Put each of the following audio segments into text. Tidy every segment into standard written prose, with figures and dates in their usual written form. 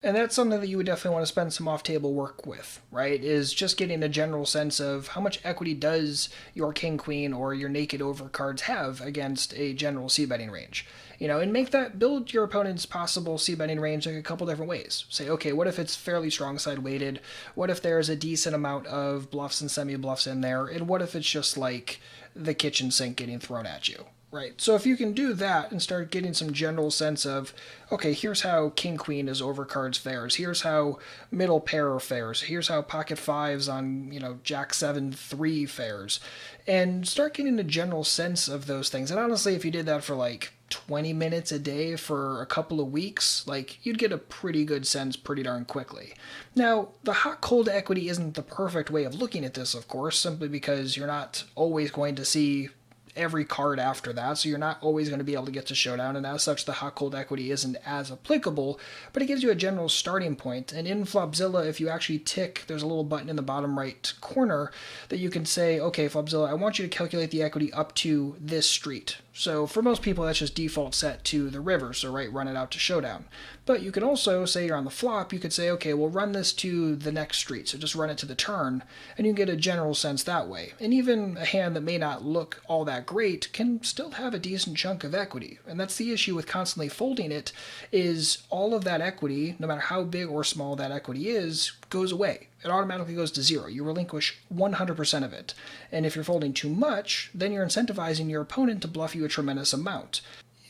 And that's something that you would definitely want to spend some off-table work with, right? Is just getting a general sense of how much equity does your king queen or your naked over cards have against a general c-betting range. And make that build your opponent's possible c-betting range like a couple different ways. Say, okay, what if it's fairly strong side weighted? What if there's a decent amount of bluffs and semi-bluffs in there? And what if it's just like the kitchen sink getting thrown at you? Right. So if you can do that and start getting some general sense of, okay, here's how King Queen is over cards fares. Here's how middle pair fares. Here's how pocket fives on, Jack 7 3 fares. And start getting a general sense of those things. And honestly, if you did that for like 20 minutes a day for a couple of weeks, like you'd get a pretty good sense pretty darn quickly. Now, the hot cold equity isn't the perfect way of looking at this, of course, simply because you're not always going to see every card after that, so you're not always going to be able to get to showdown, and as such the hot cold equity isn't as applicable, but it gives you a general starting point. And in Flopzilla, if you actually tick, there's a little button in the bottom right corner that you can say, okay, Flopzilla, I want you to calculate the equity up to this street. So for most people, that's just default set to the river, so right, run it out to showdown. But you could also, say you're on the flop, you could say, okay, we'll run this to the next street, so just run it to the turn, and you can get a general sense that way. And even a hand that may not look all that great can still have a decent chunk of equity. And that's the issue with constantly folding it, is all of that equity, no matter how big or small that equity is, goes away. It automatically goes to zero. You relinquish 100% of it. And if you're folding too much, then you're incentivizing your opponent to bluff you a tremendous amount.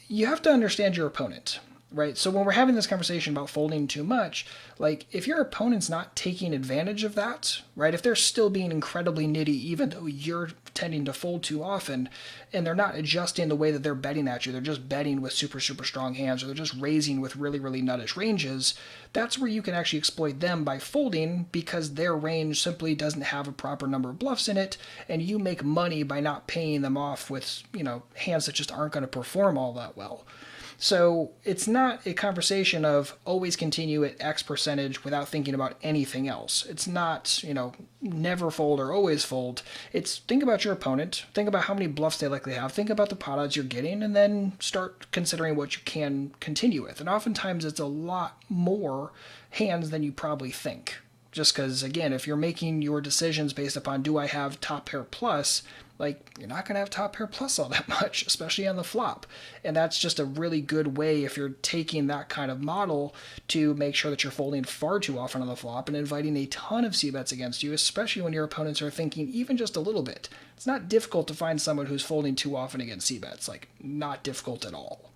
You have to understand your opponent, right? So when we're having this conversation about folding too much, like if your opponent's not taking advantage of that, right? If they're still being incredibly nitty, even though you're tending to fold too often, and they're not adjusting the way that they're betting at you, they're just betting with super, super strong hands, or they're just raising with really, really nuttish ranges, that's where you can actually exploit them by folding, because their range simply doesn't have a proper number of bluffs in it, and you make money by not paying them off with, hands that just aren't going to perform all that well. So it's not a conversation of always continue at X percentage without thinking about anything else. It's not, never fold or always fold. It's think about your opponent, think about how many bluffs they likely have, think about the pot odds you're getting, and then start considering what you can continue with. And oftentimes it's a lot more hands than you probably think. Just because, again, if you're making your decisions based upon do I have top pair plus, like you're not going to have top pair plus all that much, especially on the flop. And that's just a really good way, if you're taking that kind of model, to make sure that you're folding far too often on the flop and inviting a ton of c-bets against you, especially when your opponents are thinking even just a little bit. It's not difficult to find someone who's folding too often against c-bets, like not difficult at all.